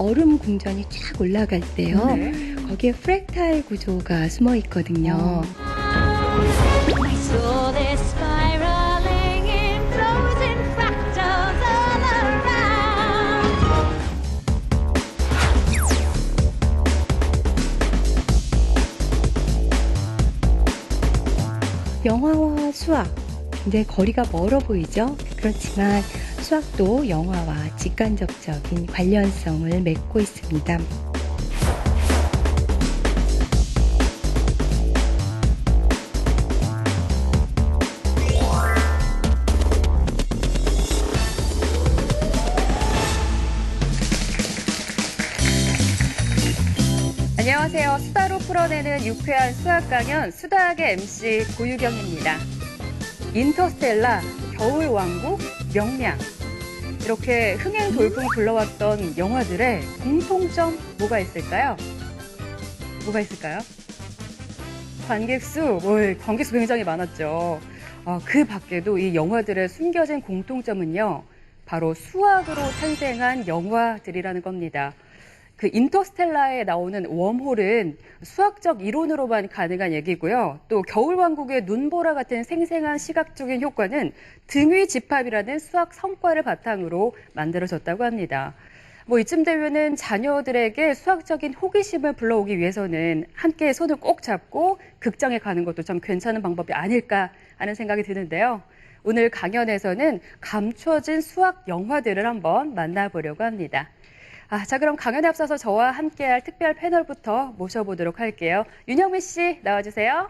얼음 궁전이 쫙 올라갈 때요. 거기에 프랙탈 구조가 숨어 있거든요. I saw this spiraling in frozen fractals all around. 영화와 수학, 굉장히 거리가 멀어 보이죠? 그렇지만 수학도 영화와 직간접적인 관련성을 맺고 있습니다. 안녕하세요. 수다로 풀어내는 유쾌한 수학 강연 수다학의 MC 고유경입니다. 인터스텔라, 겨울왕국, 명량 이렇게 흥행 돌풍 불러왔던 영화들의 공통점 뭐가 있을까요? 뭐가 있을까요? 관객수 굉장히 많았죠. 그 밖에도 이 영화들의 숨겨진 공통점은요. 바로 수학으로 탄생한 영화들이라는 겁니다. 그 인터스텔라에 나오는 웜홀은 수학적 이론으로만 가능한 얘기고요. 또 겨울왕국의 눈보라 같은 생생한 시각적인 효과는 등위 집합이라는 수학 성과를 바탕으로 만들어졌다고 합니다. 이쯤 되면은 자녀들에게 수학적인 호기심을 불러오기 위해서는 함께 손을 꼭 잡고 극장에 가는 것도 참 괜찮은 방법이 아닐까 하는 생각이 드는데요. 오늘 강연에서는 감춰진 수학 영화들을 한번 만나보려고 합니다. 자, 그럼 강연에 앞서서 저와 함께할 특별 패널부터 모셔보도록 할게요. 윤영미 씨 나와주세요.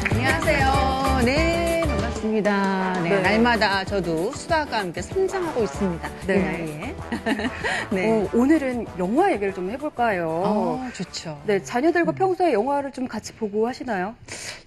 안녕하세요. 네, 반갑습니다. 네, 날마다 저도 수다과 함께 성장하고 있습니다. 네. 이 나이에. 네. 오늘은 영화 얘기를 좀 해볼까요? 좋죠. 네, 자녀들과 평소에 영화를 좀 같이 보고 하시나요?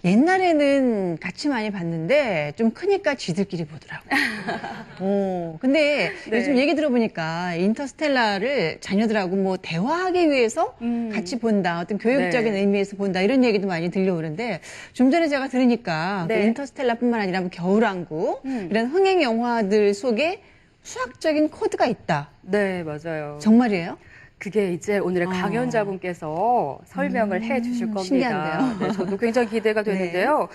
옛날에는 같이 많이 봤는데 좀 크니까 지들끼리 보더라고요. 근데 네. 요즘 얘기 들어보니까 인터스텔라를 자녀들하고 대화하기 위해서 같이 본다. 어떤 교육적인 네. 의미에서 본다. 이런 얘기도 많이 들려오는데 좀 전에 제가 들으니까 네. 그 인터스텔라뿐만 아니라 겨울왕국 이런 흥행 영화들 속에 수학적인 코드가 있다. 네, 맞아요. 정말이에요? 그게 이제 오늘의 강연자분께서 설명을 해 주실 겁니다. 신기한데요. 네, 저도 굉장히 기대가 되는데요.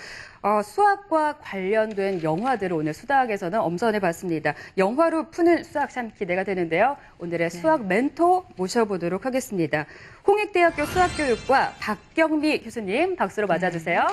수학과 관련된 영화들을 오늘 수다학에서는 엄선해 봤습니다. 영화로 푸는 수학 참 기대가 되는데요. 오늘의 수학 멘토 모셔보도록 하겠습니다. 홍익대학교 수학교육과 박경미 교수님 박수로 맞아주세요.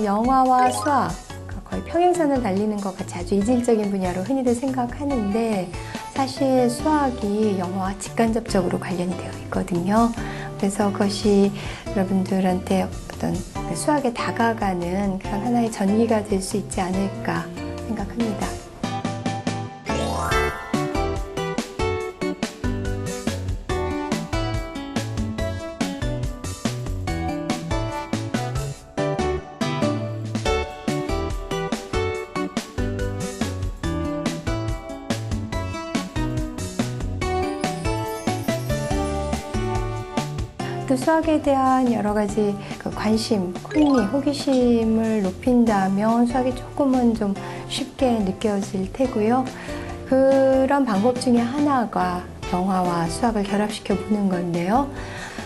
영화와 수학, 거의 평행선을 달리는 것 같이 아주 이질적인 분야로 흔히들 생각하는데 사실 수학이 영화와 직간접적으로 관련이 되어 있거든요. 그래서 그것이 여러분들한테 어떤 수학에 다가가는 그런 하나의 전기가 될 수 있지 않을까 생각합니다. 또 수학에 대한 여러 가지 관심, 흥미, 호기심을 높인다면 수학이 조금은 좀 쉽게 느껴질 테고요. 그런 방법 중에 하나가 영화와 수학을 결합시켜 보는 건데요.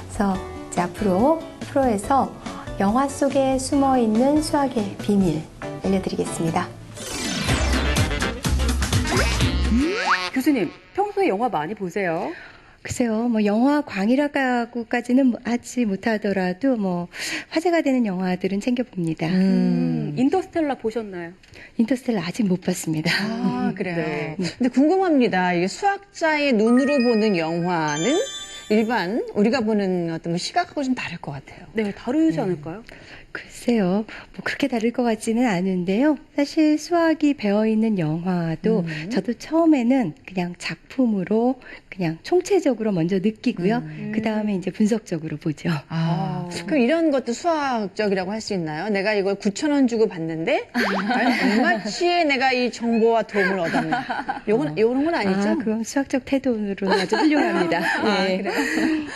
그래서 이제 앞으로 프로에서 영화 속에 숨어 있는 수학의 비밀 알려드리겠습니다. 교수님, 평소에 영화 많이 보세요? 글쎄요, 영화 광이라고까지는 하지 못하더라도 화제가 되는 영화들은 챙겨봅니다. 인터스텔라 보셨나요? 인터스텔라 아직 못 봤습니다. 그래요. 네. 근데 궁금합니다. 이게 수학자의 눈으로 보는 영화는 일반 우리가 보는 어떤 시각하고 좀 다를 것 같아요. 네, 다르지 않을까요? 글쎄요, 뭐 그렇게 다를 것 같지는 않은데요. 사실 수학이 배어있는 영화도 저도 처음에는 그냥 작품으로 그냥 총체적으로 먼저 느끼고요. 그 다음에 이제 분석적으로 보죠. 그럼 이런 것도 수학적이라고 할 수 있나요? 내가 이걸 9,000원 주고 봤는데 얼마치에 내가 이 정보와 도움을 얻었나? 요런 건 아니죠? 그럼 수학적 태도로는 아주 훌륭합니다. 예.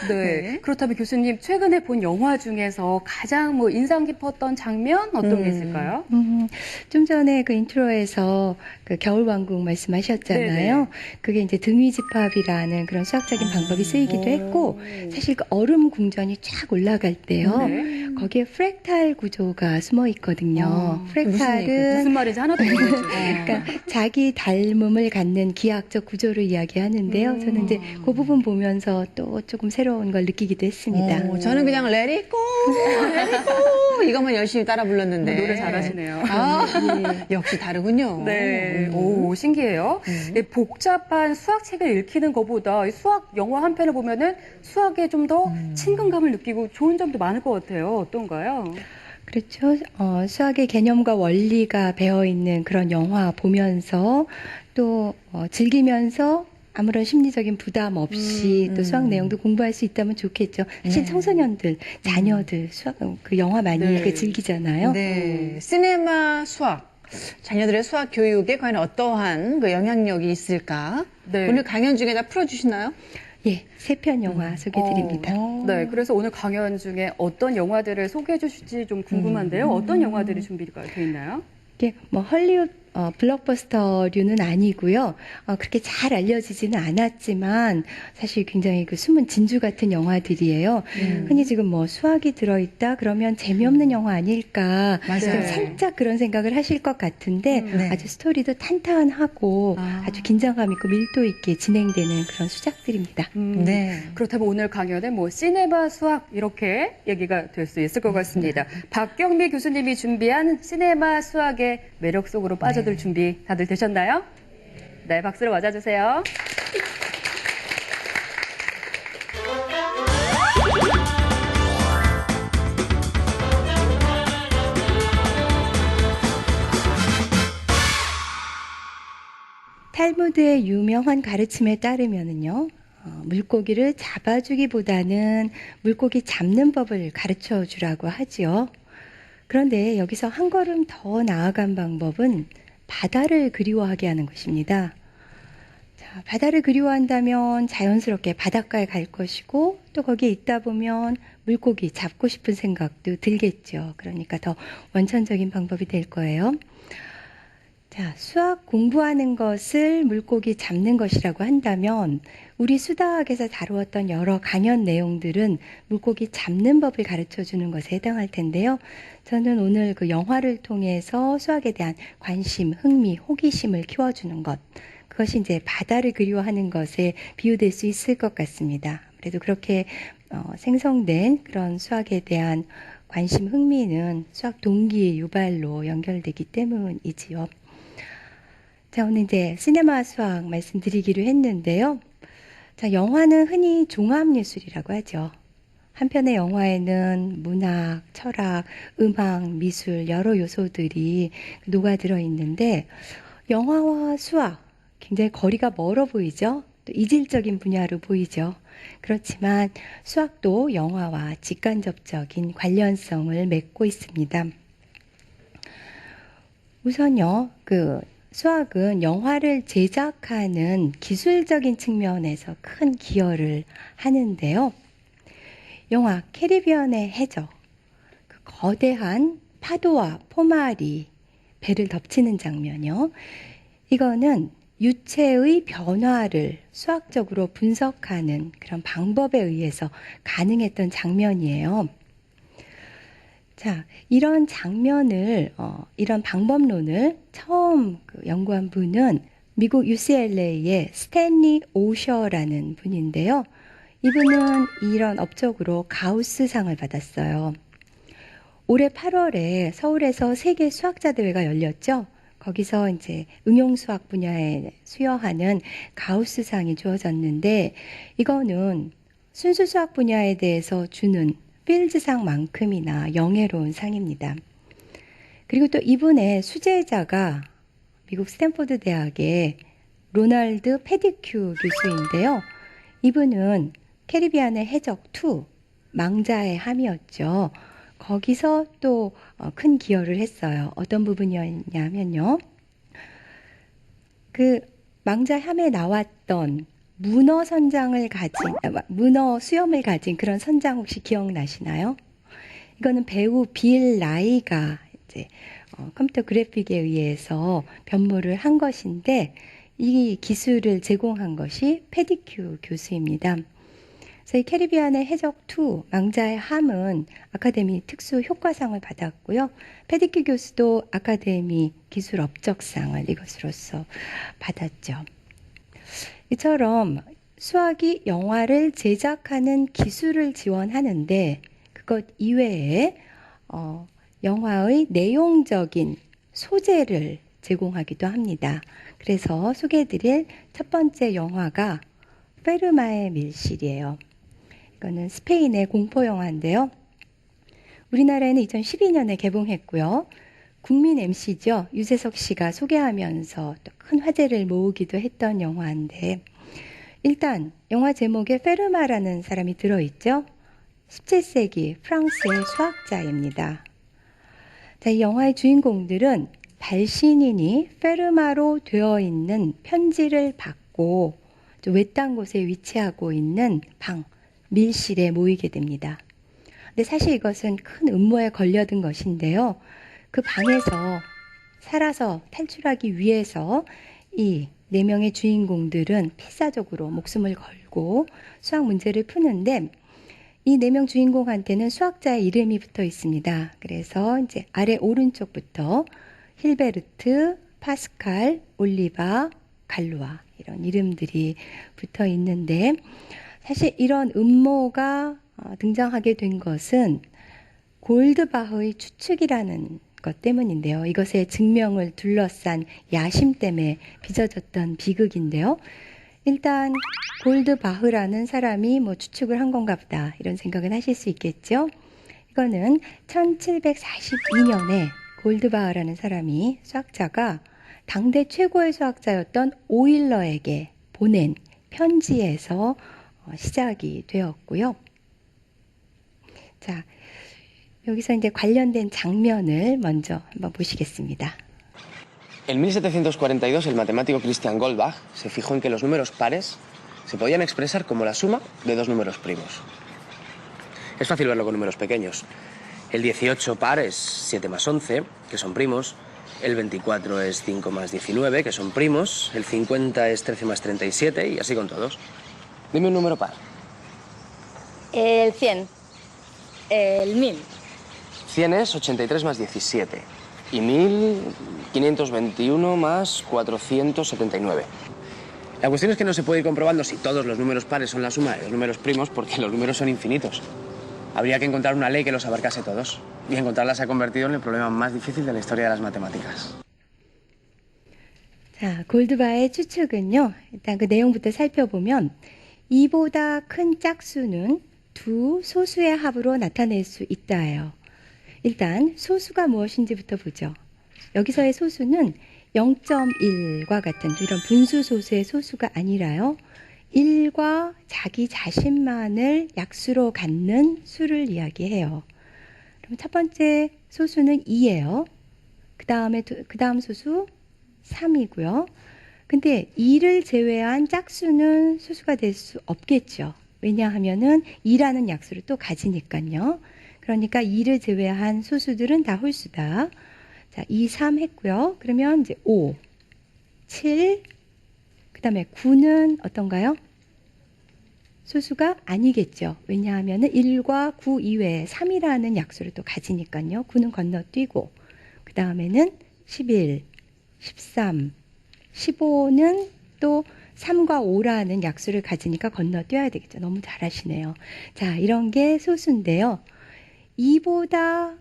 네. 그렇다면 교수님 최근에 본 영화 중에서 가장 뭐 인상 깊었던 장면 어떤 게 있을까요? 좀 전에 그 인트로에서 그 겨울왕국 말씀하셨잖아요. 네네. 그게 이제 등위집합이라는 그런 수학적인 방법이 쓰이기도 했고, 사실 그 얼음 궁전이 쫙 올라갈 때요. 네. 거기에 프랙탈 구조가 숨어 있거든요. 무슨 프랙탈은 무슨 말인지 하나도 모르겠죠. 그러니까 자기 닮음을 갖는 기하학적 구조를 이야기하는데요. 저는 이제 그 부분 보면서 또 조금 새로운 걸 느끼기도 했습니다. 저는 그냥 Let it go, Let it go 이것만 열심히 따라 불렀는데 노래 잘하시네요. 역시 다르군요. 네. 오, 신기해요. 네, 복잡한 수학책을 읽히는 것보다 이 수학 영화 한 편을 보면은 수학에 좀 더 친근감을 느끼고 좋은 점도 많을 것 같아요. 어떤가요? 그렇죠. 수학의 개념과 원리가 배어 있는 그런 영화 보면서 또 즐기면서 아무런 심리적인 부담 없이 또 수학 내용도 공부할 수 있다면 좋겠죠. 사실 청소년들, 자녀들 수학 그 영화 많이 네. 그 즐기잖아요. 네. 시네마 수학. 자녀들의 수학 교육에 과연 어떠한 그 영향력이 있을까? 네. 오늘 강연 중에 다 풀어주시나요? 예, 3편 영화 소개해드립니다. 네, 그래서 오늘 강연 중에 어떤 영화들을 소개해 주실지 좀 궁금한데요. 어떤 영화들이 준비가 되어 있나요? 이게 뭐 헐리우드 블록버스터류는 아니고요. 그렇게 잘 알려지지는 않았지만 사실 굉장히 그 숨은 진주 같은 영화들이에요. 흔히 지금 뭐 수학이 들어있다 그러면 재미없는 영화 아닐까 맞아요. 살짝 그런 생각을 하실 것 같은데 네. 아주 스토리도 탄탄하고 아주 긴장감 있고 밀도 있게 진행되는 그런 수작들입니다. 네. 그렇다면 오늘 강연은 뭐 시네마 수학 이렇게 얘기가 될 수 있을 것 같습니다. 박경미 교수님이 준비한 시네마 수학의 매력 속으로 빠져들 준비 다들 되셨나요? 네, 박수로 맞아주세요. 탈무드의 유명한 가르침에 따르면은요, 물고기를 잡아주기보다는 물고기 잡는 법을 가르쳐 주라고 하지요. 그런데 여기서 한 걸음 더 나아간 방법은 바다를 그리워하게 하는 것입니다. 자, 바다를 그리워한다면 자연스럽게 바닷가에 갈 것이고 또 거기에 있다 보면 물고기 잡고 싶은 생각도 들겠죠. 그러니까 더 원천적인 방법이 될 거예요. 자, 수학 공부하는 것을 물고기 잡는 것이라고 한다면 우리 수다학에서 다루었던 여러 강연 내용들은 물고기 잡는 법을 가르쳐 주는 것에 해당할 텐데요. 저는 오늘 그 영화를 통해서 수학에 대한 관심, 흥미, 호기심을 키워주는 것, 그것이 이제 바다를 그리워하는 것에 비유될 수 있을 것 같습니다. 그래도 그렇게 생성된 그런 수학에 대한 관심, 흥미는 수학 동기의 유발로 연결되기 때문이지요. 자, 오늘 이제 시네마 수학 말씀드리기로 했는데요. 자, 영화는 흔히 종합예술이라고 하죠. 한 편의 영화에는 문학, 철학, 음악, 미술 여러 요소들이 녹아들어 있는데 영화와 수학 굉장히 거리가 멀어 보이죠. 또 이질적인 분야로 보이죠. 그렇지만 수학도 영화와 직간접적인 관련성을 맺고 있습니다. 우선요, 수학은 영화를 제작하는 기술적인 측면에서 큰 기여를 하는데요. 영화 캐리비안의 해적, 그 거대한 파도와 포말이 배를 덮치는 장면이요. 이거는 유체의 변화를 수학적으로 분석하는 그런 방법에 의해서 가능했던 장면이에요. 자, 이런 장면을, 이런 방법론을 처음 연구한 분은 미국 UCLA의 스탠리 오셔라는 분인데요. 이분은 이런 업적으로 가우스상을 받았어요. 올해 8월에 서울에서 세계 수학자 대회가 열렸죠. 거기서 이제 응용수학 분야에 수여하는 가우스상이 주어졌는데 이거는 순수 수학 분야에 대해서 주는 필즈상만큼이나 영예로운 상입니다. 그리고 또 이분의 수제자가 미국 스탠포드 대학의 로널드 페디큐 교수인데요. 이분은 캐리비안의 해적 2, 망자의 함이었죠. 거기서 또 큰 기여를 했어요. 어떤 부분이었냐면요. 그 망자 함에 나왔던 문어 수염을 가진 그런 선장 혹시 기억나시나요? 이거는 배우 빌 나이가 이제 컴퓨터 그래픽에 의해서 변모를 한 것인데 이 기술을 제공한 것이 페디큐 교수입니다. 그래서 이 캐리비안의 해적 2, 망자의 함은 아카데미 특수 효과상을 받았고요. 페디큐 교수도 아카데미 기술 업적상을 이것으로서 받았죠. 이처럼 수학이 영화를 제작하는 기술을 지원하는데 그것 이외에 영화의 내용적인 소재를 제공하기도 합니다. 그래서 소개해드릴 첫 번째 영화가 페르마의 밀실이에요. 이거는 스페인의 공포 영화인데요. 우리나라에는 2012년에 개봉했고요. 국민 MC죠. 유재석 씨가 소개하면서 또 큰 화제를 모으기도 했던 영화인데 일단 영화 제목에 페르마라는 사람이 들어있죠. 17세기 프랑스의 수학자입니다. 자, 이 영화의 주인공들은 발신인이 페르마로 되어 있는 편지를 받고 외딴 곳에 위치하고 있는 방, 밀실에 모이게 됩니다. 근데 사실 이것은 큰 음모에 걸려든 것인데요. 그 방에서 살아서 탈출하기 위해서 이 4명의 주인공들은 필사적으로 목숨을 걸고 수학 문제를 푸는데 이 4명 주인공한테는 수학자의 이름이 붙어 있습니다. 그래서 이제 아래 오른쪽부터 힐베르트, 파스칼, 올리바, 갈루아 이런 이름들이 붙어 있는데 사실 이런 음모가 등장하게 된 것은 골드바흐의 추측이라는 것 때문인데요. 이것의 증명을 둘러싼 야심 때문에 빚어졌던 비극인데요. 일단 골드바흐라는 사람이 추측을 한 건가 보다 이런 생각은 하실 수 있겠죠. 이거는 1742년에 골드바흐라는 사람이 수학자가 당대 최고의 수학자였던 오일러에게 보낸 편지에서 시작이 되었고요. 자, 여기서 이제 관련된 장면을 먼저 한번 보시겠습니다. En 1742 el matemático Christian Goldbach se fijó en que los números pares se podían expresar como la suma de dos números primos. Es fácil verlo con números pequeños. El 18 par es 7 más 11, que son primos. El 24 es 5 más 19, que son primos. El 50 es 13 más 37 y así con todos. Dime un número par. El 100. El 1000. 100 es 83 más 17 y 1000, 521 más 479. La cuestión es que no se puede ir comprobando si todos los números pares son la suma de los números primos porque los números son infinitos. Habría que encontrar una ley que los abarcase todos y encontrarla se ha convertido en el problema más difícil de la historia de las matemáticas. 자, 골드바의 추측은요. 일단 그 내용부터 살펴보면 2보다 큰 짝수는 두 소수의 합으로 나타낼 수 있다예요. 일단 소수가 무엇인지부터 보죠. 여기서의 소수는 0.1과 같은 이런 분수 소수의 소수가 아니라요. 1과 자기 자신만을 약수로 갖는 수를 이야기해요. 그럼 첫 번째 소수는 2예요. 그 다음 소수 3이고요. 근데 2를 제외한 짝수는 소수가 될 수 없겠죠. 왜냐하면은 2라는 약수를 또 가지니까요. 그러니까 2를 제외한 소수들은 다 홀수다. 자, 2, 3 했고요. 그러면 이제 5, 7, 그 다음에 9는 어떤가요? 소수가 아니겠죠. 왜냐하면은 1과 9 이외에 3이라는 약수를 또 가지니까요. 9는 건너뛰고, 그 다음에는 11, 13, 15는 또 3과 5라는 약수를 가지니까 건너뛰어야 되겠죠. 너무 잘하시네요. 자, 이런 게 소수인데요. 2보다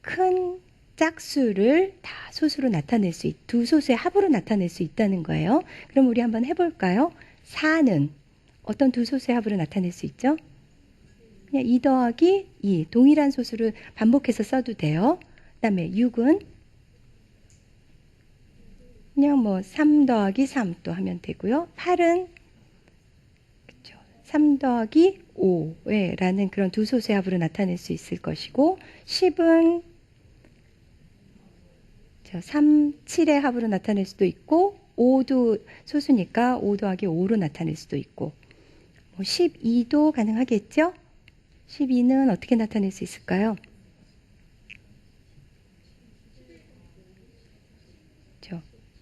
큰 짝수를 다 소수로 나타낼 수 두 소수의 합으로 나타낼 수 있다는 거예요. 그럼 우리 한번 해볼까요? 4는 어떤 두 소수의 합으로 나타낼 수 있죠? 그냥 2 더하기 2 동일한 소수를 반복해서 써도 돼요. 그다음에 6은 그냥 뭐 3 더하기 3 또 하면 되고요. 8은 그렇죠. 3 더하기 5라는 그런 두 소수의 합으로 나타낼 수 있을 것이고 10은 3, 7의 합으로 나타낼 수도 있고 5도 소수니까 5 더하기 5로 나타낼 수도 있고 12도 가능하겠죠? 12는 어떻게 나타낼 수 있을까요?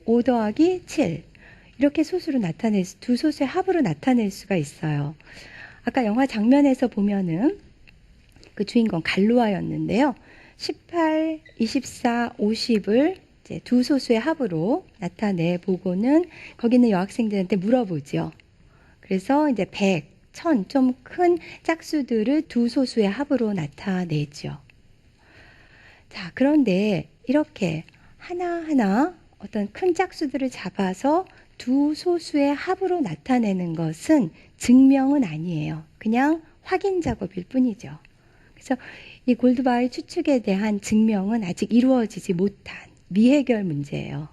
5 더하기 7 이렇게 소수로 나타낼 두 소수의 합으로 나타낼 수가 있어요. 아까 영화 장면에서 보면은 그 주인공 갈로아였는데요. 18, 24, 50을 이제 두 소수의 합으로 나타내 보고는 거기는 여학생들한테 물어보죠. 그래서 이제 100, 1000 좀 큰 짝수들을 두 소수의 합으로 나타내죠. 자, 그런데 이렇게 하나하나 어떤 큰 짝수들을 잡아서 두 소수의 합으로 나타내는 것은 증명은 아니에요. 그냥 확인 작업일 뿐이죠. 그래서 이 골드바이 추측에 대한 증명은 아직 이루어지지 못한 미해결 문제예요.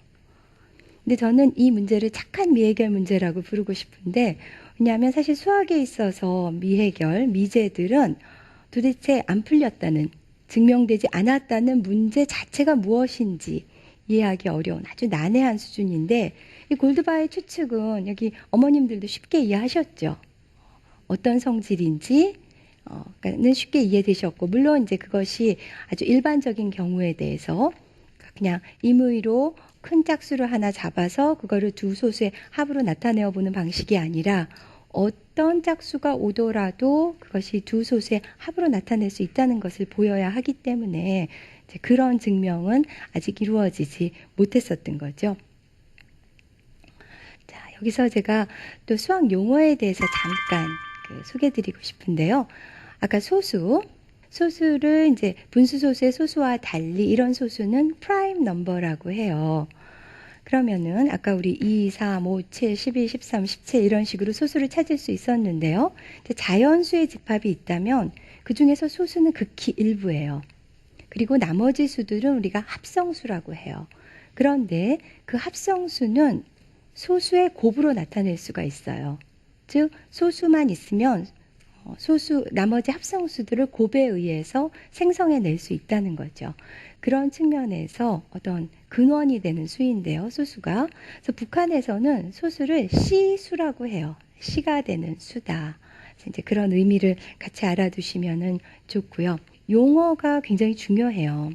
근데 저는 이 문제를 착한 미해결 문제라고 부르고 싶은데 왜냐하면 사실 수학에 있어서 미해결, 미제들은 도대체 안 풀렸다는, 증명되지 않았다는 문제 자체가 무엇인지 이해하기 어려운 아주 난해한 수준인데 이 골드바이 추측은 여기 어머님들도 쉽게 이해하셨죠. 어떤 성질인지 는 쉽게 이해되셨고 물론 이제 그것이 아주 일반적인 경우에 대해서 그냥 임의로 큰 짝수를 하나 잡아서 그거를 두 소수의 합으로 나타내어 보는 방식이 아니라 어떤 짝수가 오더라도 그것이 두 소수의 합으로 나타낼 수 있다는 것을 보여야 하기 때문에 이제 그런 증명은 아직 이루어지지 못했었던 거죠. 자, 여기서 제가 또 수학 용어에 대해서 잠깐 소개해드리고 싶은데요. 아까 소수를 이제 분수소수의 소수와 달리 이런 소수는 프라임 넘버라고 해요. 그러면은 아까 우리 2, 3, 5, 7, 12, 13, 17 이런 식으로 소수를 찾을 수 있었는데요. 자연수의 집합이 있다면 그 중에서 소수는 극히 일부예요. 그리고 나머지 수들은 우리가 합성수라고 해요. 그런데 그 합성수는 소수의 곱으로 나타낼 수가 있어요. 즉 소수만 있으면 나머지 합성수들을 곱에 의해서 생성해낼 수 있다는 거죠. 그런 측면에서 어떤 근원이 되는 수인데요. 소수가. 그래서 북한에서는 소수를 시수라고 해요. 시가 되는 수다. 그래서 이제 그런 의미를 같이 알아두시면 좋고요. 용어가 굉장히 중요해요.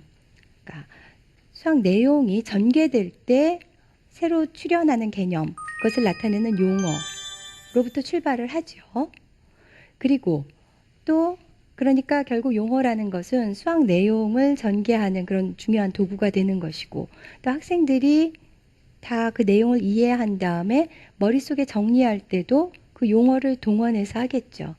그러니까 수학 내용이 전개될 때 새로 출현하는 개념, 그것을 나타내는 용어로부터 출발을 하죠. 그리고 또 그러니까 결국 용어라는 것은 수학 내용을 전개하는 그런 중요한 도구가 되는 것이고 또 학생들이 다 그 내용을 이해한 다음에 머릿속에 정리할 때도 그 용어를 동원해서 하겠죠.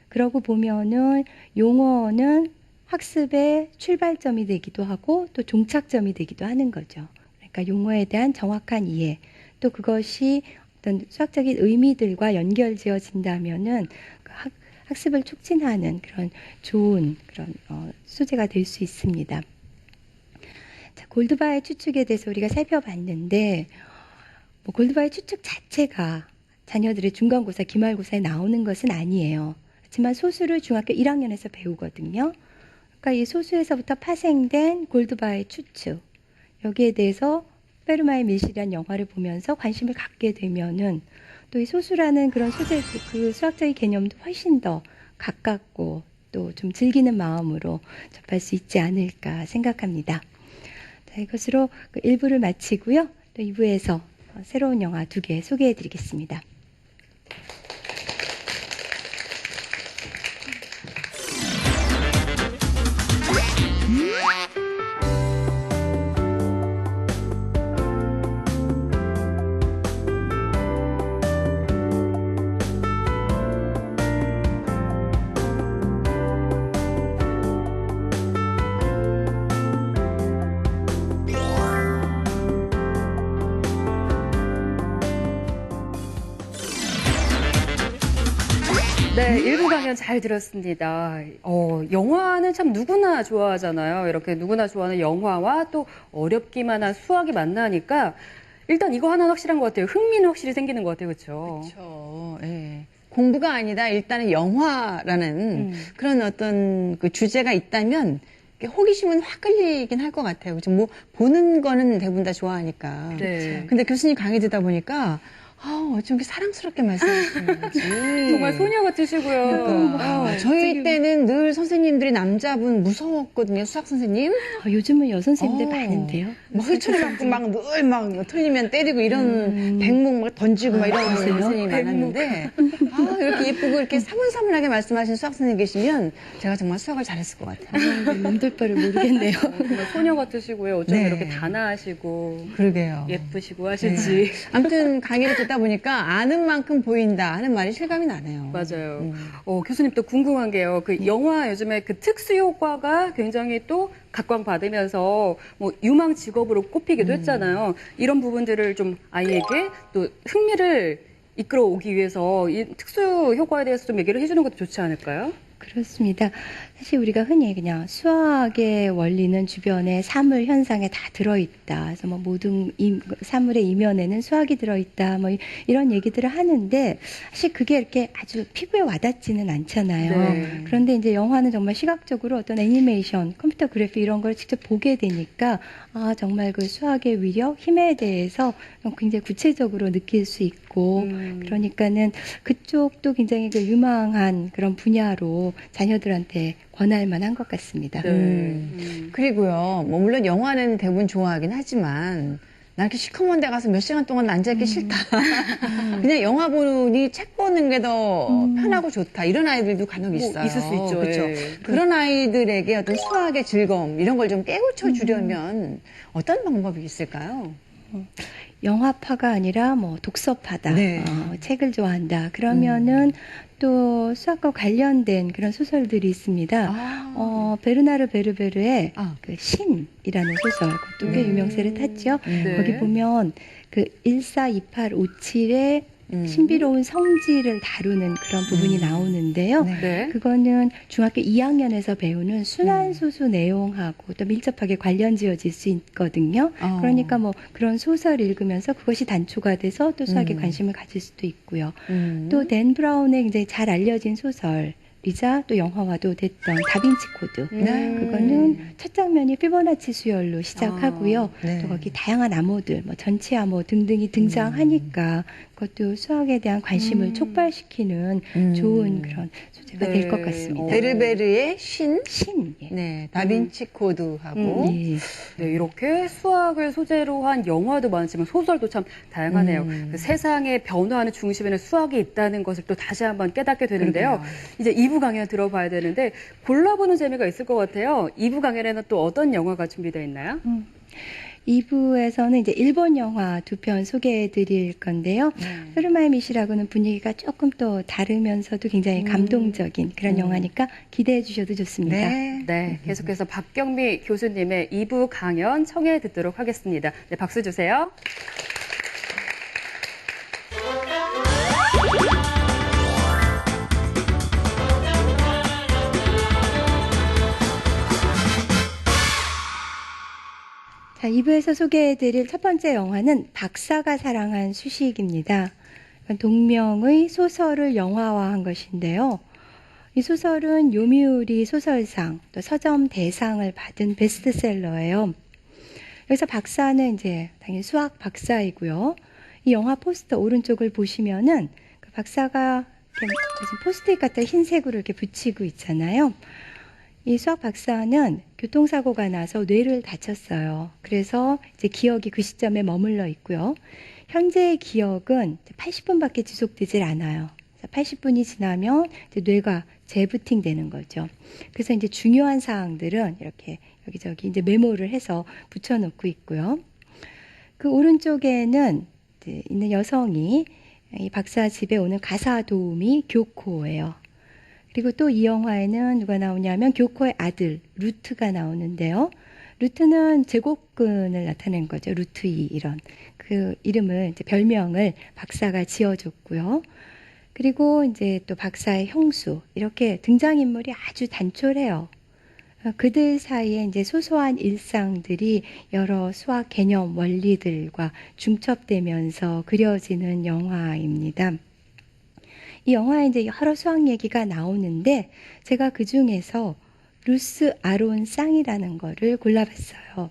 그러고 보면은 용어는 학습의 출발점이 되기도 하고 또 종착점이 되기도 하는 거죠. 그러니까 용어에 대한 정확한 이해 또 그것이 어떤 수학적인 의미들과 연결지어진다면은 학습을 촉진하는 그런 좋은 그런 소재가 될 수 있습니다. 자, 골드바이 추측에 대해서 우리가 살펴봤는데 골드바이 추측 자체가 자녀들의 중간고사, 기말고사에 나오는 것은 아니에요. 하지만 소수를 중학교 1학년에서 배우거든요. 그러니까 이 소수에서부터 파생된 골드바이 추측 여기에 대해서 페르마의 밀실이라는 영화를 보면서 관심을 갖게 되면은 또 이 소수라는 그런 소재, 그 수학적인 개념도 훨씬 더 가깝고 또 좀 즐기는 마음으로 접할 수 있지 않을까 생각합니다. 자, 이것으로 그 1부를 마치고요. 또 2부에서 새로운 영화 2개 소개해 드리겠습니다. 네, 일부 강연 잘 들었습니다. 영화는 참 누구나 좋아하잖아요. 이렇게 누구나 좋아하는 영화와 또 어렵기만 한 수학이 만나니까 일단 이거 하나는 확실한 것 같아요. 흥미는 확실히 생기는 것 같아요. 그렇죠? 그렇죠. 예. 공부가 아니다. 일단은 영화라는 그런 어떤 그 주제가 있다면 호기심은 확 끌리긴 할 것 같아요. 그죠? 뭐 보는 거는 대부분 다 좋아하니까. 네. 근데 교수님 강의 듣다 보니까 어쩜 이렇게 사랑스럽게 말씀하시는지. 정말 소녀 같으시고요. 저희 때는 늘 선생님들이 남자분 무서웠거든요. 수학 선생님. 요즘은 여선생님들 많은데요. 뭐 휘철해갖고 막 늘 막 틀리면 때리고 이런 백목 막 던지고 막 이런 선생님이 많았는데 이렇게 예쁘고 이렇게 사문사문하게 말씀하시는 수학 선생님 계시면 제가 정말 수학을 잘했을 것 같아요. 몸둘바를 모르겠네요. 정말 소녀 같으시고요. 어쩜 네. 이렇게 단아하시고 그러게요. 예쁘시고 하신지. 아무튼 강의를 듣다 보니까 아는 만큼 보인다 하는 말이 실감이 나네요. 맞아요. 교수님 또 궁금한 게요. 그 영화 요즘에 그 특수 효과가 굉장히 또 각광받으면서 뭐 유망 직업으로 꼽히기도 했잖아요. 이런 부분들을 좀 아이에게 또 흥미를 이끌어 오기 위해서 이 특수 효과에 대해서 좀 얘기를 해주는 것도 좋지 않을까요? 그렇습니다. 사실 우리가 흔히 그냥 수학의 원리는 주변에 사물 현상에 다 들어있다. 그래서 뭐 모든 사물의 이면에는 수학이 들어있다. 뭐 이런 얘기들을 하는데 사실 그게 이렇게 아주 피부에 와닿지는 않잖아요. 네. 그런데 이제 영화는 정말 시각적으로 어떤 애니메이션, 컴퓨터 그래픽 이런 걸 직접 보게 되니까 정말 그 수학의 위력, 힘에 대해서 굉장히 구체적으로 느낄 수 있고 그러니까는 그쪽도 굉장히 그 유망한 그런 분야로 자녀들한테 권할 만한 것 같습니다. 네. 그리고요, 뭐 물론 영화는 대부분 좋아하긴 하지만 나 이렇게 시커먼 데 가서 몇 시간 동안 앉아있기 싫다. 그냥 영화 보니 책 보는 게 더 편하고 좋다. 이런 아이들도 간혹 있어요. 있을 수 있죠. 그렇죠. 예. 그런 아이들에게 어떤 수학의 즐거움 이런 걸 좀 깨우쳐 주려면 어떤 방법이 있을까요? 영화파가 아니라 뭐 독서파다. 네. 책을 좋아한다. 그러면은 또 수학과 관련된 그런 소설들이 있습니다. 베르나르 베르베르의 그 신이라는 소설, 그것도 꽤 유명세를 탔죠. 네. 거기 보면 그 142857의 신비로운 성질을 다루는 그런 부분이 나오는데요. 네. 그거는 중학교 2학년에서 배우는 순환소수 내용하고 또 밀접하게 관련 지어질 수 있거든요. 그러니까 뭐 그런 소설 읽으면서 그것이 단초가 돼서 또 수학에 관심을 가질 수도 있고요. 또 댄 브라운의 굉장히 잘 알려진 소설이자 또 영화화도 됐던 다빈치 코드. 그거는 첫 장면이 피보나치 수열로 시작하고요. 네. 또 거기 다양한 암호들, 뭐 전체 암호 등등이 등장하니까 그것도 수학에 대한 관심을 촉발시키는 좋은 그런 소재가 네. 될 것 같습니다. 베르베르의 신, 예. 네, 다빈치 코드하고 예. 네, 이렇게 수학을 소재로 한 영화도 많지만 소설도 참 다양하네요. 그 세상의 변화하는 중심에는 수학이 있다는 것을 또 다시 한번 깨닫게 되는데요. 이제 2부 강연 들어봐야 되는데 골라보는 재미가 있을 것 같아요. 2부 강연에는 또 어떤 영화가 준비되어 있나요? 2부에서는 이제 일본 영화 2편 소개해 드릴 건데요. 흐르마의 미시라고는 분위기가 조금 또 다르면서도 굉장히 감동적인 그런 영화니까 기대해 주셔도 좋습니다. 네. 네, 계속해서 박경미 교수님의 2부 강연 청해 듣도록 하겠습니다. 네, 박수 주세요. 자, 2부에서 소개해드릴 첫 번째 영화는 박사가 사랑한 수식입니다. 동명의 소설을 영화화한 것인데요. 이 소설은 요미우리 소설상, 또 서점 대상을 받은 베스트셀러예요. 여기서 박사는 이제 당연히 수학 박사이고요. 이 영화 포스터 오른쪽을 보시면은 그 박사가 이렇게 무슨 포스트잇 같은 흰색으로 이렇게 붙이고 있잖아요. 이 수학 박사는 교통사고가 나서 뇌를 다쳤어요. 그래서 이제 기억이 그 시점에 머물러 있고요. 현재의 기억은 80분밖에 지속되질 않아요. 80분이 지나면 이제 뇌가 재부팅 되는 거죠. 그래서 이제 중요한 사항들은 이렇게 여기저기 이제 메모를 해서 붙여놓고 있고요. 그 오른쪽에는 이제 있는 여성이 이 박사 집에 오는 가사 도우미 교코예요. 그리고 또 이 영화에는 누가 나오냐면 교코의 아들 루트가 나오는데요. 루트는 제곱근을 나타낸 거죠. 루트 2 이런 그 이름을 이제 별명을 박사가 지어줬고요. 그리고 이제 또 박사의 형수, 이렇게 등장인물이 아주 단촐해요. 그들 사이에 이제 소소한 일상들이 여러 수학 개념 원리들과 중첩되면서 그려지는 영화입니다. 이 영화에 이제 여러 수학 얘기가 나오는데 제가 그 중에서 루스 아론 쌍이라는 거를 골라봤어요.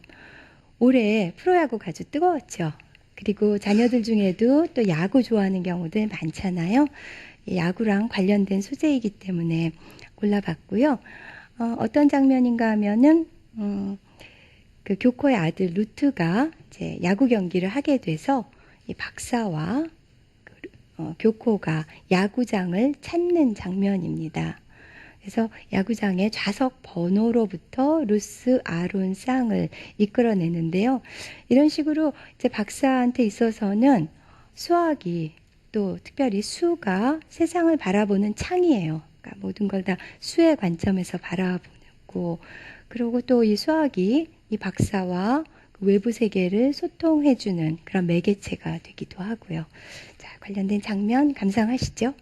올해 프로야구가 아주 뜨거웠죠. 그리고 자녀들 중에도 또 야구 좋아하는 경우들 많잖아요. 야구랑 관련된 소재이기 때문에 골라봤고요. 어떤 장면인가 하면은 그 교코의 아들 루트가 이제 야구 경기를 하게 돼서 이 박사와 교코가 야구장을 찾는 장면입니다. 그래서 야구장의 좌석 번호로부터 루스 아론 쌍을 이끌어내는데요. 이런 식으로 이제 박사한테 있어서는 수학이 또 특별히 수가 세상을 바라보는 창이에요. 그러니까 모든 걸 다 수의 관점에서 바라보고, 그리고 또 이 수학이 이 박사와 그 외부 세계를 소통해주는 그런 매개체가 되기도 하고요. 자, 관련된 장면 감상하시죠.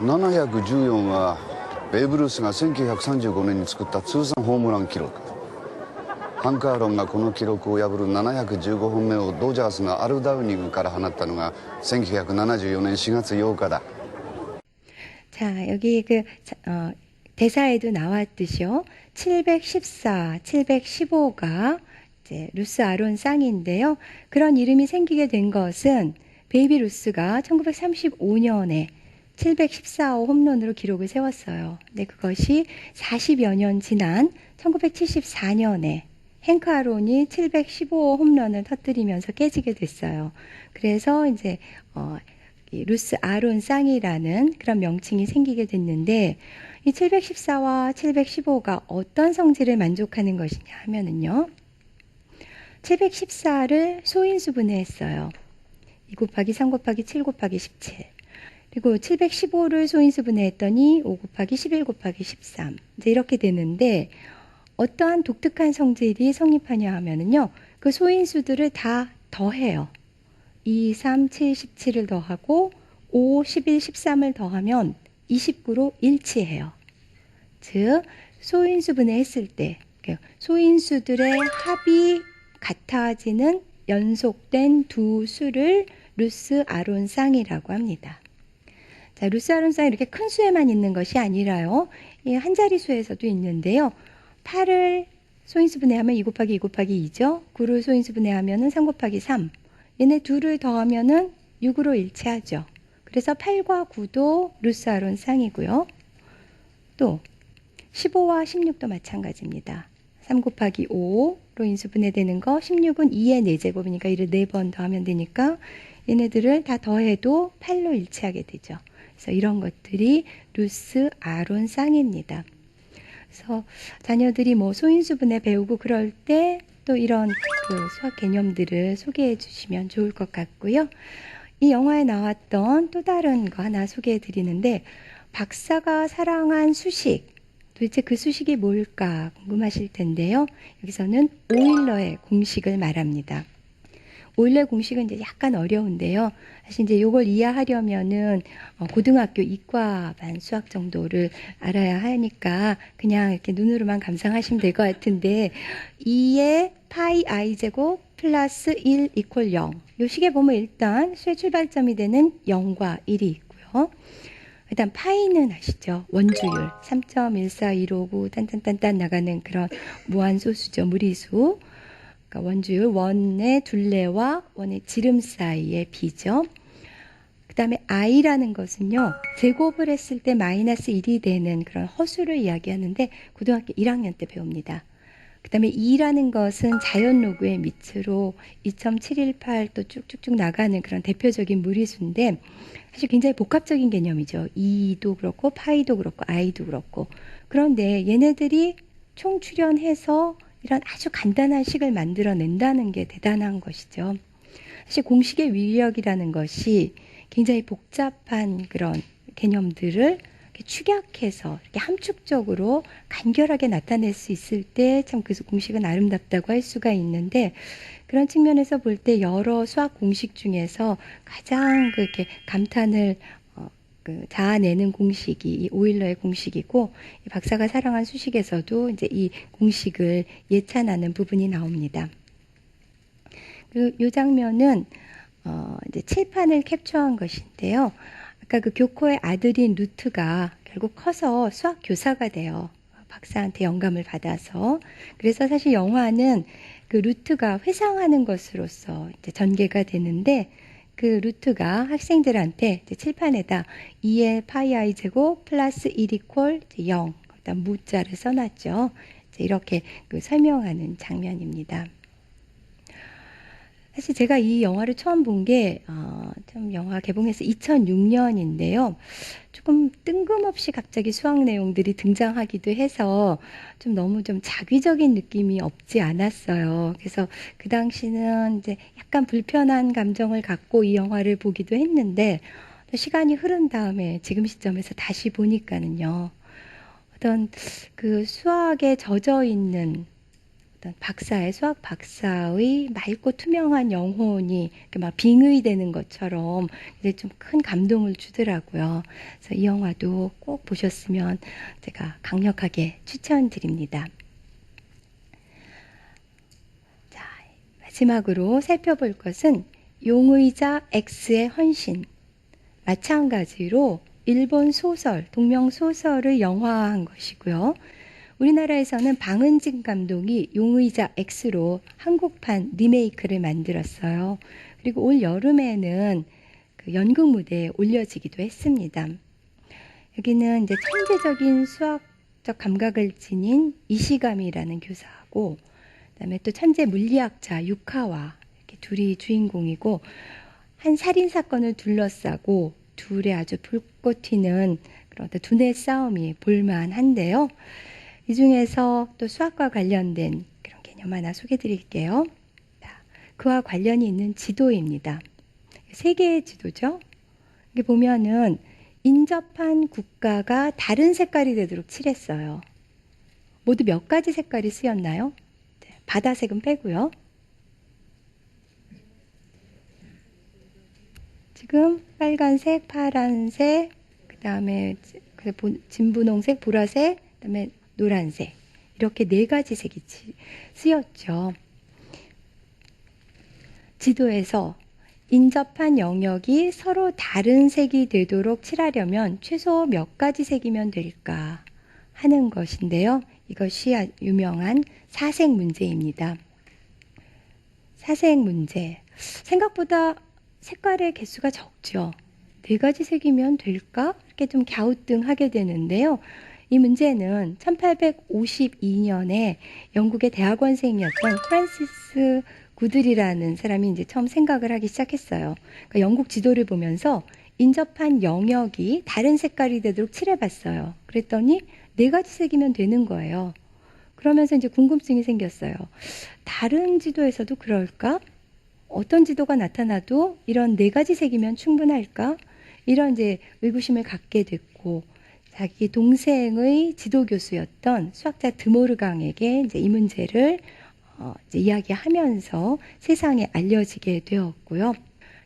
714はベーブ・ルースが1935年に作った通算ホームラン記録。ハンク・アーロンがこの記録を破る715本目をドジャースがアル・ダウニングから放ったのが1974年4月8日だ。 자, 여기 대사에도 나왔듯이요. 714, 715가 이제 루스 아론 쌍인데요. 그런 이름이 생기게 된 것은 베이비 루스가 1935년에 714호 홈런으로 기록을 세웠어요. 근데 그것이 40여 년 지난 1974년에 행크 아론이 715호 홈런을 터뜨리면서 깨지게 됐어요. 그래서 이제 이 루스 아론 쌍이라는 그런 명칭이 생기게 됐는데, 이 714와 715가 어떤 성질을 만족하는 것이냐 하면은요, 714를 소인수분해했어요. 2 곱하기 3 곱하기 7 곱하기 17. 그리고 715를 소인수분해했더니 5 곱하기 11 곱하기 13. 이제 이렇게 되는데, 어떠한 독특한 성질이 성립하냐 하면은요, 그 소인수들을 다 더해요. 2, 3, 7, 17을 더하고 5, 11, 13을 더하면 29로 일치해요. 즉, 소인수분해 했을 때 소인수들의 합이 같아지는 연속된 두 수를 루스 아론 쌍이라고 합니다. 자, 루스 아론 쌍이 이렇게 큰 수에만 있는 것이 아니라요. 이 한 자리 수에서도 있는데요. 8을 소인수분해하면 2 곱하기 2 곱하기 2죠. 9를 소인수분해하면 3 곱하기 3. 얘네 둘을 더하면은 6으로 일치하죠. 그래서 8과 9도 루스 아론 쌍이고요. 또 15와 16도 마찬가지입니다. 3 곱하기 5로 인수분해되는 거, 16은 2의 4제곱이니까 이를 4번 더하면 되니까 얘네들을 다 더해도 8로 일치하게 되죠. 그래서 이런 것들이 루스 아론 쌍입니다. 그래서 자녀들이 뭐 소인수분해 배우고 그럴 때 또 이런 그 수학 개념들을 소개해 주시면 좋을 것 같고요. 이 영화에 나왔던 또 다른 거 하나 소개해 드리는데, 박사가 사랑한 수식, 도대체 그 수식이 뭘까 궁금하실 텐데요. 여기서는 오일러의 공식을 말합니다. 오일러의 공식은 이제 약간 어려운데요. 사실 이제 이걸 이해하려면은 고등학교 이과반 수학 정도를 알아야 하니까 그냥 이렇게 눈으로만 감상하시면 될 것 같은데, 2의 파이 i 제곱 플러스 1 이퀄 0. 이 식에 보면 일단 수의 출발점이 되는 0과 1이 있고요. 일단 파이는 아시죠? 원주율 3.14159 딴딴딴딴 나가는 그런 무한소수죠. 무리수. 그러니까 원주율 원의 둘레와 원의 지름 사이의 비죠. 그 다음에 i라는 것은요, 제곱을 했을 때 마이너스 1이 되는 그런 허수를 이야기하는데 고등학교 1학년 때 배웁니다. 그 다음에 2라는 것은 자연 로그의 밑으로 2.718 또 쭉쭉쭉 나가는 그런 대표적인 무리수인데, 사실 굉장히 복합적인 개념이죠. 2도 그렇고 파이도 그렇고 i도 그렇고. 그런데 얘네들이 총출연해서 이런 아주 간단한 식을 만들어낸다는 게 대단한 것이죠. 사실 공식의 위력이라는 것이 굉장히 복잡한 그런 개념들을 이렇게 축약해서 이렇게 함축적으로 간결하게 나타낼 수 있을 때 참 그 공식은 아름답다고 할 수가 있는데, 그런 측면에서 볼 때 여러 수학 공식 중에서 가장 그렇게 감탄을 자아내는 공식이 이 오일러의 공식이고, 이 박사가 사랑한 수식에서도 이제 이 공식을 예찬하는 부분이 나옵니다. 그리고 이 장면은 이제 칠판을 캡처한 것인데요. 아까 그 교코의 아들인 루트가 결국 커서 수학 교사가 돼요. 박사한테 영감을 받아서. 그래서 사실 영화는 그 루트가 회상하는 것으로서 이제 전개가 되는데, 그 루트가 학생들한테 이제 칠판에다 2의 파이 i 제곱 플러스 1 이퀄 0, 그다음 무자를 써놨죠. 이제 이렇게 그 설명하는 장면입니다. 사실 제가 이 영화를 처음 본 게 좀 영화 개봉해서 2006년인데요. 조금 뜬금없이 갑자기 수학 내용들이 등장하기도 해서 좀 너무 좀 자기적인 느낌이 없지 않았어요. 그래서 그 당시는 이제 약간 불편한 감정을 갖고 이 영화를 보기도 했는데, 시간이 흐른 다음에 지금 시점에서 다시 보니까는요, 어떤 그 수학에 젖어 있는 수학 박사의 맑고 투명한 영혼이 막 빙의되는 것처럼 이제 좀 큰 감동을 주더라고요. 그래서 이 영화도 꼭 보셨으면 제가 강력하게 추천드립니다. 자, 마지막으로 살펴볼 것은 용의자 X의 헌신. 마찬가지로 일본 소설, 동명 소설을 영화화한 것이고요. 우리나라에서는 방은진 감독이 용의자 X로 한국판 리메이크를 만들었어요. 그리고 올 여름에는 그 연극 무대에 올려지기도 했습니다. 여기는 이제 천재적인 수학적 감각을 지닌 이시가미라는 교사하고, 그다음에 또 천재 물리학자 유카와 이렇게 둘이 주인공이고, 한 살인 사건을 둘러싸고 둘의 아주 불꽃 튀는 그런 두뇌 싸움이 볼만한데요. 이 중에서 또 수학과 관련된 그런 개념 하나 소개해 드릴게요. 그와 관련이 있는 지도입니다. 세계의 지도죠. 이게 보면은 인접한 국가가 다른 색깔이 되도록 칠했어요. 모두 몇 가지 색깔이 쓰였나요? 바다색은 빼고요. 지금 빨간색, 파란색, 그다음에 진분홍색, 보라색, 그다음에 노란색, 이렇게 네 가지 색이 쓰였죠. 지도에서 인접한 영역이 서로 다른 색이 되도록 칠하려면 최소 몇 가지 색이면 될까 하는 것인데요. 이것이 유명한 사색 문제입니다. 사색 문제. 생각보다 색깔의 개수가 적죠. 네 가지 색이면 될까? 이렇게 좀 갸우뚱하게 되는데요. 이 문제는 1852년에 영국의 대학원생이었던 프란시스 구들이라는 사람이 이제 처음 생각을 하기 시작했어요. 그러니까 영국 지도를 보면서 인접한 영역이 다른 색깔이 되도록 칠해봤어요. 그랬더니 네 가지 색이면 되는 거예요. 그러면서 이제 궁금증이 생겼어요. 다른 지도에서도 그럴까? 어떤 지도가 나타나도 이런 네 가지 색이면 충분할까? 이런 이제 의구심을 갖게 됐고, 자기 동생의 지도 교수였던 수학자 드모르강에게 이제 이 문제를 이제 이야기하면서 세상에 알려지게 되었고요.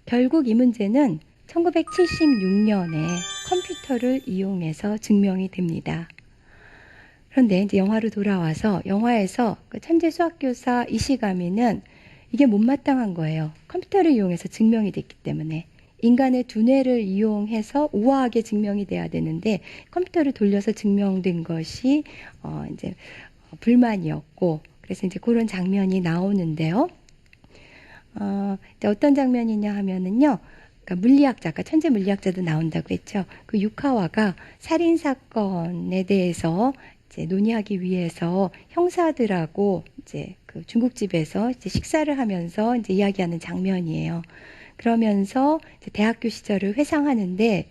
결국 이 문제는 1976년에 컴퓨터를 이용해서 증명이 됩니다. 그런데 이제 영화로 돌아와서 영화에서 그 천재 수학교사 이시가미는 이게 못마땅한 거예요. 컴퓨터를 이용해서 증명이 됐기 때문에. 인간의 두뇌를 이용해서 우아하게 증명이 돼야 되는데 컴퓨터를 돌려서 증명된 것이 이제 불만이었고, 그래서 이제 그런 장면이 나오는데요. 이제 어떤 장면이냐 하면은요. 그러니까 물리학자, 아까 천재 물리학자도 나온다고 했죠. 그 유카와가 살인 사건에 대해서 이제 논의하기 위해서 형사들하고 이제 그 중국집에서 이제 식사를 하면서 이제 이야기하는 장면이에요. 그러면서 이제 대학교 시절을 회상하는데,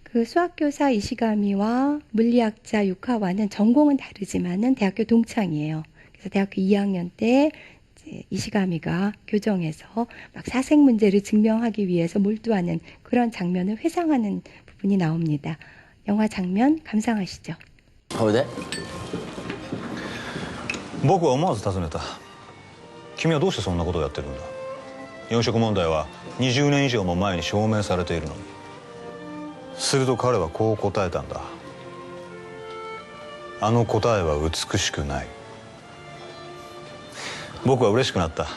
그 수학교사 이시가미와 물리학자 유카와는 전공은 다르지만은 대학교 동창이에요. 그래서 대학교 2학년 때 이제 이시가미가 교정에서 막 사색 문제를 증명하기 위해서 몰두하는 그런 장면을 회상하는 부분이 나옵니다. 영화 장면 감상하시죠. ほいで僕は思わず尋ねた。君はどうしてそんなことをやってるんだ。四色問題は20年以上も前に証明されているのに。すると彼はこう答えたんだ。あの答えは美しくない。僕は嬉しくなった。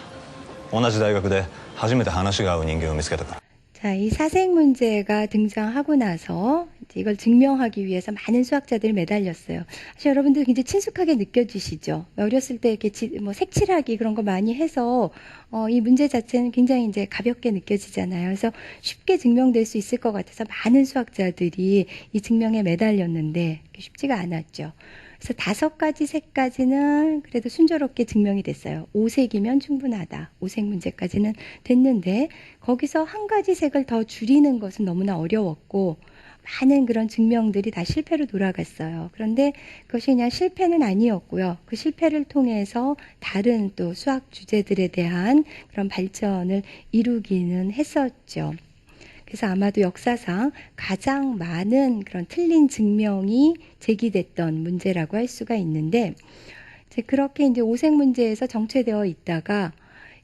同じ大学で初めて話が合う人間を見つけたから。 자, 이 사색 문제가 등장하고 나서 이제 이걸 증명하기 위해서 많은 수학자들이 매달렸어요. 사실 여러분들 굉장히 친숙하게 느껴지시죠? 어렸을 때 이렇게 뭐 색칠하기 그런 거 많이 해서 이 문제 자체는 굉장히 이제 가볍게 느껴지잖아요. 그래서 쉽게 증명될 수 있을 것 같아서 많은 수학자들이 이 증명에 매달렸는데 쉽지가 않았죠. 그래서 5가지 색까지는 그래도 순조롭게 증명이 됐어요. 5색이면 충분하다. 5색 문제까지는 됐는데 거기서 한 가지 색을 더 줄이는 것은 너무나 어려웠고 많은 그런 증명들이 다 실패로 돌아갔어요. 그런데 그것이 그냥 실패는 아니었고요. 그 실패를 통해서 다른 또 수학 주제들에 대한 그런 발전을 이루기는 했었죠. 그래서 아마도 역사상 가장 많은 그런 틀린 증명이 제기됐던 문제라고 할 수가 있는데, 이제 그렇게 이제 오색 문제에서 정체되어 있다가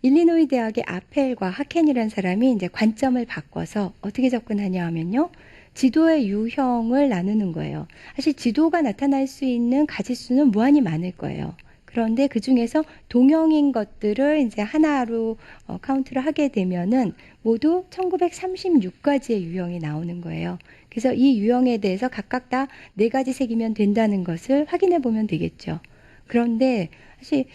일리노이 대학의 아펠과 하켄이라는 사람이 이제 관점을 바꿔서 어떻게 접근하냐 하면요. 지도의 유형을 나누는 거예요. 사실 지도가 나타날 수 있는 가지수는 무한히 많을 거예요. 그런데 그 중에서 동형인 것들을 이제 하나로 카운트를 하게 되면은 모두 1936가지의 유형이 나오는 거예요. 그래서 이 유형에 대해서 각각 다 4가지 색이면 된다는 것을 확인해 보면 되겠죠. 그런데 사실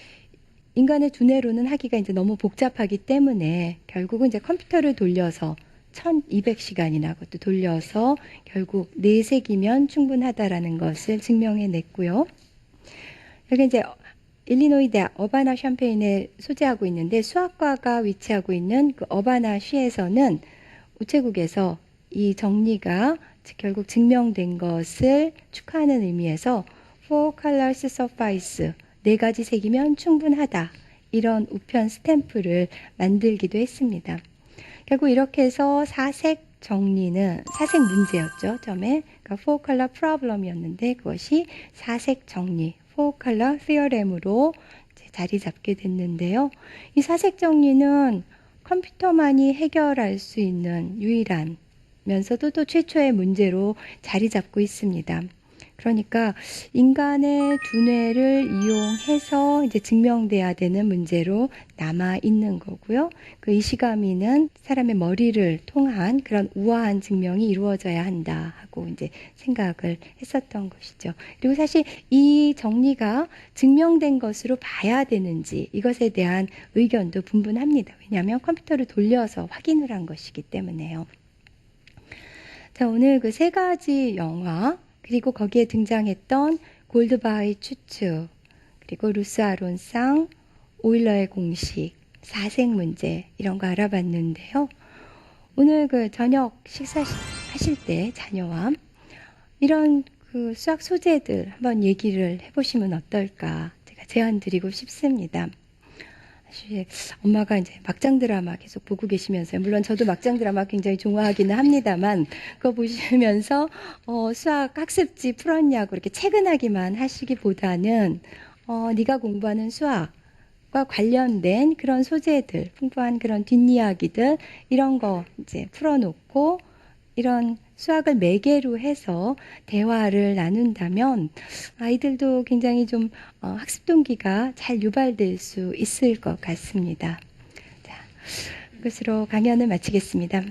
인간의 두뇌로는 하기가 이제 너무 복잡하기 때문에 결국은 이제 컴퓨터를 돌려서 1200시간이나 그것도 돌려서 결국 4색이면 충분하다라는 것을 증명해 냈고요. 여기 이제 일리노이 대학 어바나 샴페인에 소재하고 있는데 수학과가 위치하고 있는 그 어바나 시에서는 우체국에서 이 정리가 결국 증명된 것을 축하하는 의미에서 Four colors suffice, 4가지 색이면 충분하다, 이런 우편 스탬프를 만들기도 했습니다. 결국 이렇게 해서 사색 정리는 사색 문제였죠. 처음에 그러니까 Four color problem이었는데 그것이 사색 정리, Four color theorem으로 자리 잡게 됐는데요. 이 사색 정리는 컴퓨터만이 해결할 수 있는 유일한면서도 또 최초의 문제로 자리 잡고 있습니다. 그러니까 인간의 두뇌를 이용해서 이제 증명돼야 되는 문제로 남아 있는 거고요. 그 이시가미는 사람의 머리를 통한 그런 우아한 증명이 이루어져야 한다 하고 이제 생각을 했었던 것이죠. 그리고 사실 이 정리가 증명된 것으로 봐야 되는지 이것에 대한 의견도 분분합니다. 왜냐하면 컴퓨터를 돌려서 확인을 한 것이기 때문에요. 자, 오늘 그 3가지 영화 그리고 거기에 등장했던 골드바이 추측, 그리고 루스아론상, 오일러의 공식, 사색 문제 이런 거 알아봤는데요. 오늘 그 저녁 식사하실 때 자녀와 이런 그 수학 소재들 한번 얘기를 해보시면 어떨까 제가 제안 드리고 싶습니다. 사실 엄마가 이제 막장 드라마 계속 보고 계시면서요. 물론 저도 막장 드라마 굉장히 좋아하기는 합니다만 그거 보시면서 수학 학습지 풀었냐고 이렇게 체근하기만 하시기보다는 네가 공부하는 수학과 관련된 그런 소재들, 풍부한 그런 뒷이야기들 이런 거 이제 풀어놓고 이런 수학을 매개로 해서 대화를 나눈다면 아이들도 굉장히 좀 학습 동기가 잘 유발될 수 있을 것 같습니다. 자, 이것으로 강연을 마치겠습니다.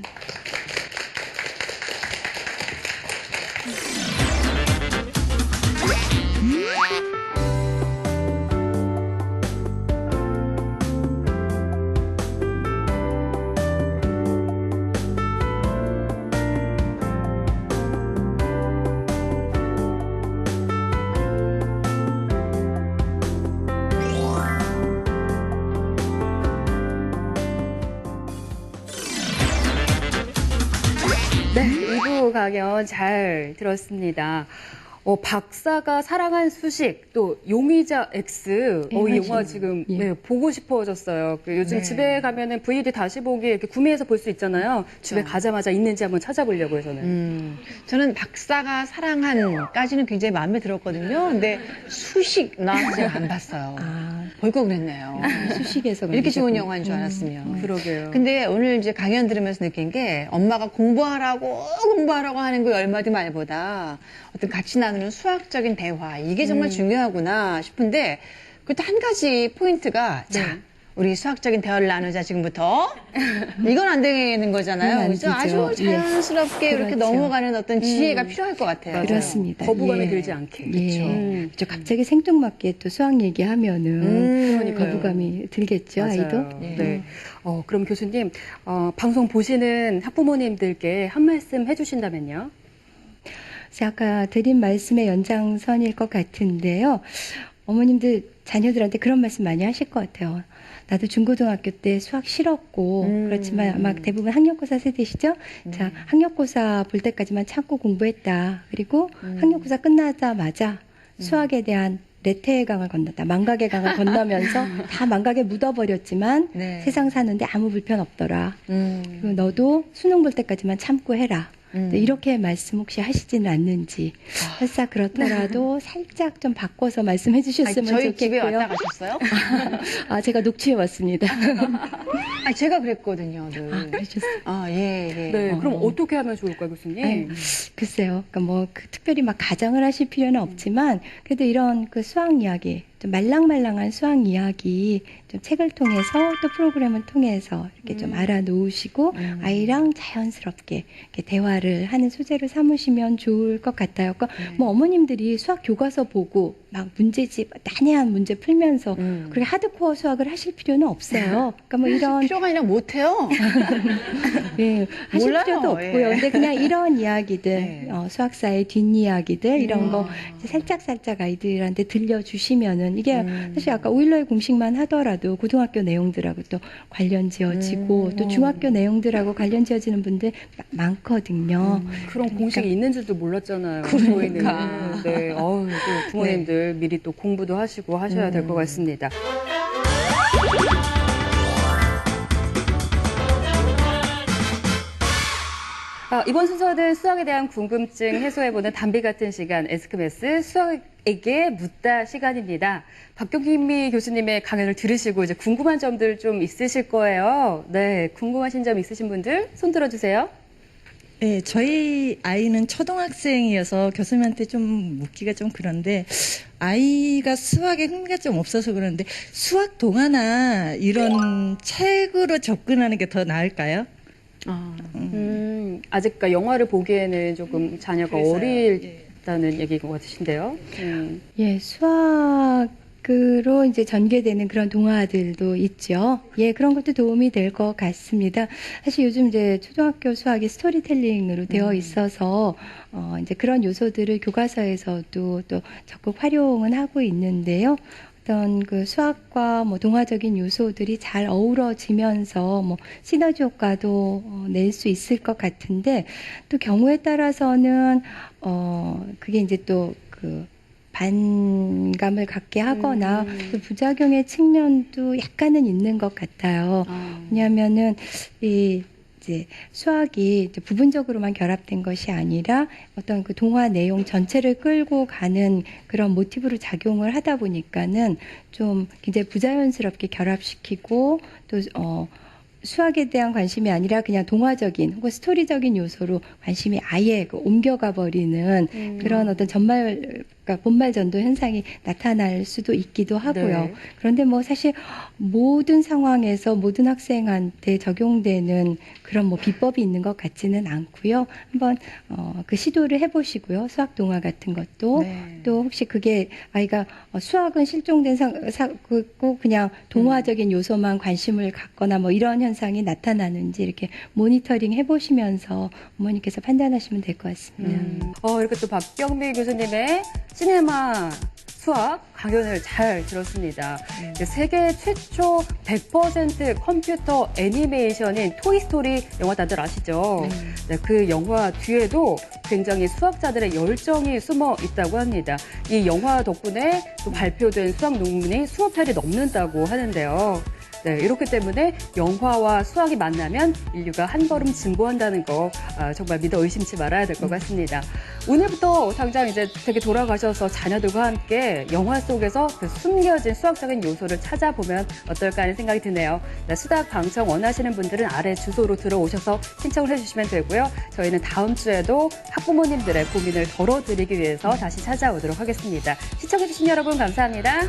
네, 2부 강연 잘 들었습니다. 박사가 사랑한 수식, 또 용의자 X. 이 맞아요. 영화 지금 예. 네, 보고 싶어졌어요. 요즘 네. 집에 가면은 VOD 다시 보기 이렇게 구매해서 볼 수 있잖아요. 집에 가자마자 있는지 한번 찾아보려고 해서는. 저는 박사가 사랑한까지는 굉장히 마음에 들었거든요. 근데 수식 나왔지 안 봤어요. 볼 거 그랬네요. 수식에서 이렇게 좋은 걸리셨군요. 영화인 줄 알았으면. 그러게요. 근데 오늘 이제 강연 들으면서 느낀 게 엄마가 공부하라고 하는 그 열마디 말보다 어떤 같이 나누는 수학적인 대화 이게 정말 중요하구나 싶은데 그것도 한 가지 포인트가 자 우리 수학적인 대화를 나누자 지금부터 이건 안 되는 거잖아요. 안 그래서 되죠. 아주 자연스럽게 이렇게 그렇죠. 넘어가는 어떤 지혜가 필요할 것 같아요. 그렇습니다. 거부감이 예. 들지 않게. 예. 저 갑자기 생뚱맞게 또 수학 얘기하면은 그러니까요. 거부감이 들겠죠, 맞아요. 아이도. 네. 그럼 교수님, 방송 보시는 학부모님들께 한 말씀 해주신다면요? 그래서 아까 드린 말씀의 연장선일 것 같은데요. 어머님들 자녀들한테 그런 말씀 많이 하실 것 같아요. 나도 중고등학교 때 수학 싫었고 그렇지만 아마 대부분 학력고사 세대시죠? 자, 학력고사 볼 때까지만 참고 공부했다. 그리고 학력고사 끝나자마자 수학에 대한 레테의 강을 건넜다. 망각의 강을 건너면서 다 망각에 묻어버렸지만 네. 세상 사는데 아무 불편 없더라. 그리고 너도 수능 볼 때까지만 참고 해라. 네, 이렇게 말씀 혹시 하시지는 않는지 설사 그렇더라도 살짝 좀 바꿔서 말씀해 주셨으면 저희 좋겠고요. 집에 왔다 가셨어요? 제가 녹취해 왔습니다. 제가 그랬거든요. 늘. 그러셨어요. 예. 네. 그럼 어떻게 하면 좋을까요, 교수님? 글쎄요. 그러니까 뭐 특별히 막 가정을 하실 필요는 없지만 그래도 이런 그 수학 이야기, 좀 말랑말랑한 수학 이야기 좀 책을 통해서 또 프로그램을 통해서 이렇게 좀 알아놓으시고 아이랑 자연스럽게 이렇게 대화를 하는 소재로 삼으시면 좋을 것 같아요. 그러니까 뭐 어머님들이 수학 교과서 보고 막 문제집 난해한 문제 풀면서 그렇게 하드코어 수학을 하실 필요는 없어요. 그러니까 뭐 이런 필요가 아니라 못해요. 예, 하실 몰라요. 필요도 없고요. 예. 근데 그냥 이런 이야기들, 네. 수학사의 뒷이야기들 이런 거 이제 살짝살짝 아이들한테 들려주시면은 이게 사실 아까 오일러의 공식만 하더라도 고등학교 내용들하고 또 관련 지어지고 또 중학교 내용들하고 관련 지어지는 분들 많거든요. 그런 공식이 있는 줄도 몰랐잖아요. 그러니까. 저희는. 네. 또 부모님들 미리 또 공부도 하시고 하셔야 될 것 같습니다. 이번 순서는 수학에 대한 궁금증 해소해보는 담비 같은 시간 에스크메스 수학에게 묻다 시간입니다. 박경미 교수님의 강연을 들으시고 이제 궁금한 점들 좀 있으실 거예요. 네, 궁금하신 점 있으신 분들 손 들어주세요. 네, 저희 아이는 초등학생이어서 교수님한테 좀 묻기가 좀 그런데 아이가 수학에 흥미가 좀 없어서 그러는데 수학 동화나 이런 책으로 접근하는 게 더 나을까요? 아직 그러니까 영화를 보기에는 조금 자녀가 그래서요. 어리다는 얘기인 것 같으신데요. 예, 수학으로 이제 전개되는 그런 동화들도 있죠. 예, 그런 것도 도움이 될 것 같습니다. 사실 요즘 이제 초등학교 수학이 스토리텔링으로 되어 있어서 이제 그런 요소들을 교과서에서도 또 적극 활용은 하고 있는데요. 어떤 그 수학과 뭐 동화적인 요소들이 잘 어우러지면서 뭐 시너지 효과도 낼 수 있을 것 같은데 또 경우에 따라서는 그게 이제 또 그 반감을 갖게 하거나 또 부작용의 측면도 약간은 있는 것 같아요. 왜냐하면은 이제 수학이 이제 부분적으로만 결합된 것이 아니라 어떤 그 동화 내용 전체를 끌고 가는 그런 모티브로 작용을 하다 보니까는 좀 굉장히 부자연스럽게 결합시키고 또 수학에 대한 관심이 아니라 그냥 동화적인 혹은 스토리적인 요소로 관심이 아예 옮겨가 버리는 그런 어떤 그러니까 본말전도 현상이 나타날 수도 있기도 하고요. 네. 그런데 뭐 사실 모든 상황에서 모든 학생한테 적용되는 그런 뭐 비법이 있는 것 같지는 않고요. 한번 그 시도를 해보시고요. 수학 동화 같은 것도 또 혹시 그게 아이가 수학은 실종된 꼭 그냥 동화적인 요소만 관심을 갖거나 뭐 이런 현상이 나타나는지 이렇게 모니터링 해보시면서 어머니께서 판단하시면 될 것 같습니다. 이렇게 또 박경미 교수님의 시네마 수학 강연을 잘 들었습니다. 세계 최초 100% 컴퓨터 애니메이션인 토이스토리 영화 다들 아시죠? 네, 그 영화 뒤에도 굉장히 수학자들의 열정이 숨어 있다고 합니다. 이 영화 덕분에 또 발표된 수학 논문이 20편이 넘는다고 하는데요. 네, 이렇기 때문에 영화와 수학이 만나면 인류가 한 걸음 진보한다는 거 정말 믿어 의심치 말아야 될 것 같습니다. 오늘부터 당장 이제 되게 돌아가셔서 자녀들과 함께 영화 속에서 그 숨겨진 수학적인 요소를 찾아보면 어떨까 하는 생각이 드네요. 네, 수다 방청 원하시는 분들은 아래 주소로 들어오셔서 신청을 해주시면 되고요. 저희는 다음 주에도 학부모님들의 고민을 덜어드리기 위해서 다시 찾아오도록 하겠습니다. 시청해주신 여러분 감사합니다.